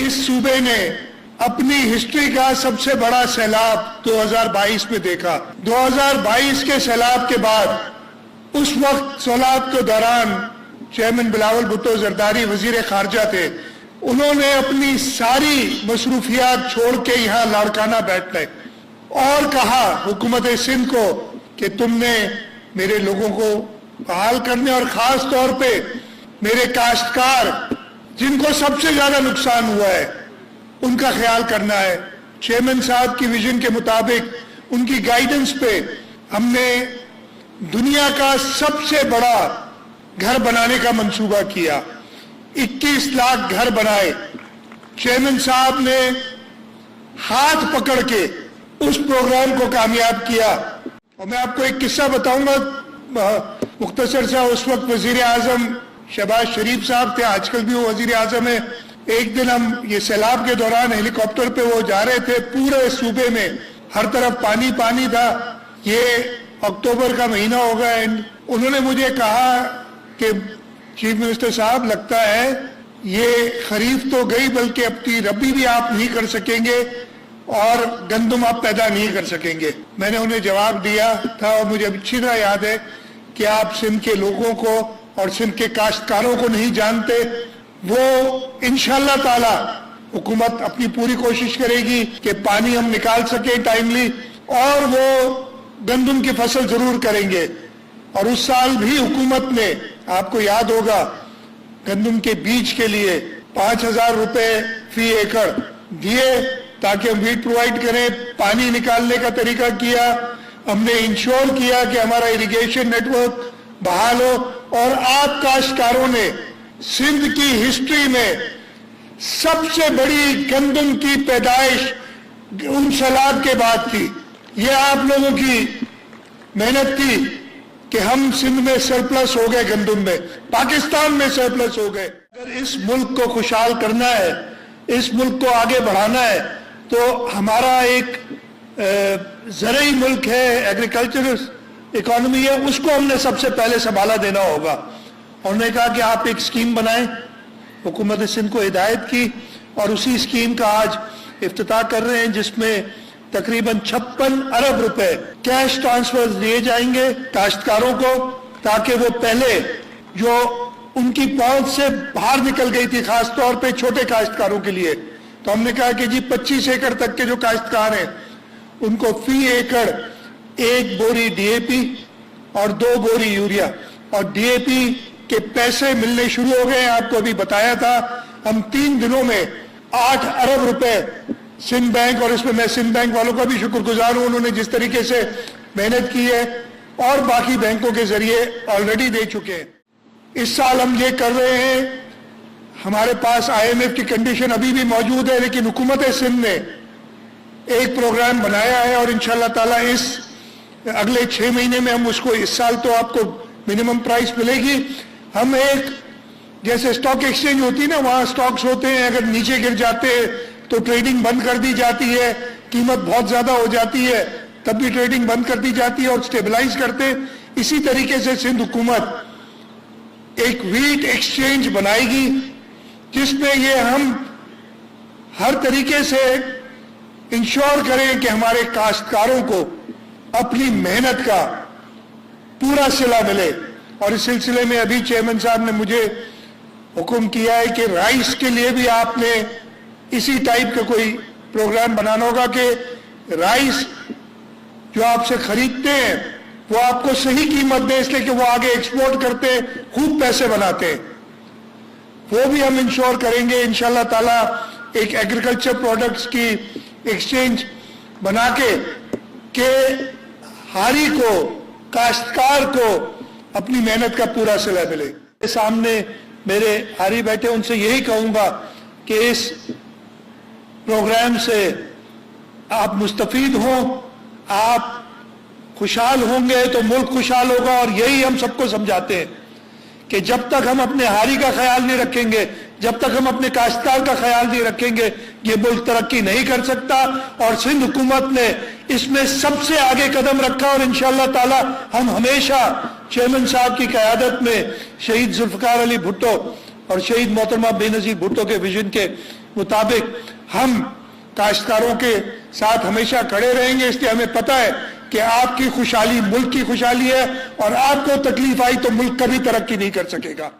इस सूबे ने अपनी हिस्ट्री का सबसे बड़ा सैलाब 2022 में देखा। 2022 के सैलाब के बाद उस वक्त सैलाब के दौरान चेयरमैन बिलावल भुट्टो जरदारी वजीर खारजा थे, उन्होंने अपनी सारी मसरूफियात छोड़ के यहाँ लाड़काना बैठ गए और कहा हुकूमत सिंध को कि तुमने मेरे लोगों को बहाल करने और ख़ास तौर पे मेरे काश्तकार जिनको सबसे ज़्यादा नुकसान हुआ है उनका ख्याल करना है। चेयरमैन साहब की विजन के मुताबिक उनकी गाइडेंस पे हमने दुनिया का सबसे बड़ा घर बनाने का मंसूबा किया। 21 लाख घर बनाए। चेयरमैन साहब ने हाथ पकड़ के उस प्रोग्राम को कामयाब किया। और मैं आपको एक किस्सा बताऊंगा मुख्तसर सा। उस वक्त वजीर आजम शहबाज शरीफ साहब थे, आजकल भी वो वजीर आजम है। एक दिन हम ये सैलाब के दौरान हेलीकॉप्टर पे वो जा रहे थे, पूरे सूबे में हर तरफ पानी पानी था। ये अक्टूबर का महीना होगा। उन्होंने मुझे कहा कि चीफ मिनिस्टर साहब, लगता है ये खरीफ तो गई बल्कि अपनी रबी भी आप नहीं कर सकेंगे और गंदम आप पैदा नहीं कर सकेंगे। मैंने उन्हें जवाब दिया था और मुझे अच्छी तरह याद है कि आप सिंध के लोगों को और सिंध के काश्तकारों को नहीं जानते। वो इंशाअल्लाह ताला हुकूमत अपनी पूरी कोशिश करेगी कि पानी हम निकाल सके टाइमली, और वो गंदम की फसल जरूर करेंगे। और उस साल भी हुकूमत ने, आपको याद होगा, गंदम के बीज के लिए 5,000 रुपए फी एकड़ दिए ताकि हम बीज प्रोवाइड करें। पानी निकालने का तरीका किया, हमने इंश्योर किया कि हमारा इरिगेशन नेटवर्क बहाल हो। और आप काश्तकारों ने सिंध की हिस्ट्री में सबसे बड़ी गंदम की पैदाइश उन सैलाब के बाद की। ये आप लोगों की मेहनत थी कि हम सिंध में सरप्लस हो गए, गंदम में, पाकिस्तान में सरप्लस हो गए। अगर इस मुल्क को खुशहाल करना है, इस मुल्क को आगे बढ़ाना है, तो हमारा एक ज़रई मुल्क है, एग्रीकल्चर इकोनॉमी है, उसको हमने सबसे पहले संभाला देना होगा। उन्होंने कहा कि आप एक स्कीम बनाएं। हुकूमत सिंध को हिदायत की और उसी स्कीम का आज इफ्तिताह कर रहे हैं, जिसमें तकरीबन 56 अरब रुपए कैश ट्रांसफर दिए जाएंगे काश्तकारों को, ताकि वो पहले जो उनकी पहुंच से बाहर निकल गई थी, खास तौर पे छोटे काश्तकारों के लिए। तो हमने कहा कि जी 25 एकड़ तक के जो काश्तकार हैं उनको फी एकड़ 1 बोरी डीएपी और 2 बोरी यूरिया, और डीएपी के पैसे मिलने शुरू हो गए। आपको अभी बताया था, हम 3 दिनों में 8 अरब रुपए सिंध बैंक, और इसमें मैं सिंध बैंक वालों का भी शुक्रगुजार हूं, उन्होंने जिस तरीके से मेहनत की है, और बाकी बैंकों के जरिए ऑलरेडी दे चुके हैं। इस साल हम ये कर रहे हैं। हमारे पास IMF की कंडीशन अभी भी मौजूद है, लेकिन हुकूमत सिंध ने एक प्रोग्राम बनाया है और इंशाअल्लाह ताला इस अगले 6 महीने में हम उसको, इस साल तो आपको मिनिमम प्राइस मिलेगी। हम एक, जैसे स्टॉक एक्सचेंज होती है ना, वहाँ स्टॉक्स होते हैं, अगर नीचे गिर जाते हैं तो ट्रेडिंग बंद कर दी जाती है, कीमत बहुत ज़्यादा हो जाती है तब भी ट्रेडिंग बंद कर दी जाती है और स्टेबलाइज करते हैं। इसी तरीके से सिंध हुकूमत एक व्हीट एक्सचेंज बनाएगी, जिसमें ये हम हर तरीके से इंश्योर करें कि हमारे काश्तकारों को अपनी मेहनत का पूरा सिला मिले। और इस सिलसिले में अभी चेयरमैन साहब ने मुझे हुक्म किया है कि राइस के लिए भी आपने इसी टाइप का कोई प्रोग्राम बनाना होगा कि राइस जो आपसे खरीदते हैं वो आपको सही कीमत दें, इसलिए कि वो आगे एक्सपोर्ट करते हैं, खूब पैसे बनाते हैं। वो भी हम इंश्योर करेंगे इंशाअल्लाह ताला। एक एग्रीकल्चर प्रोडक्ट्स की एक्सचेंज बना के हारी को, काश्तकार को अपनी मेहनत का पूरा सिला मिले। सामने मेरे हारी बैठे, उनसे यही कहूंगा कि इस प्रोग्राम से आप मुस्तफीद हों, आप खुशहाल होंगे तो मुल्क खुशहाल होगा। और यही हम सबको समझाते हैं कि जब तक हम अपने हारी का ख्याल नहीं रखेंगे, जब तक हम अपने काश्तकार का ख्याल नहीं रखेंगे, ये मुल्क तरक्की नहीं कर सकता। और सिंध हुकूमत ने इसमें सबसे आगे कदम रखा और इंशाअल्लाह ताला हम हमेशा चेयरमैन साहब की क़यादत में शहीद जुल्फ़िकार अली भुट्टो और शहीद मोहतरमा बेनज़ीर भुट्टो के विजन के मुताबिक हम काश्तकारों के साथ हमेशा खड़े रहेंगे, इसलिए हमें पता है कि आपकी खुशहाली मुल्क की खुशहाली है, और आपको तकलीफ आई तो मुल्क कभी तरक्की नहीं कर सकेगा।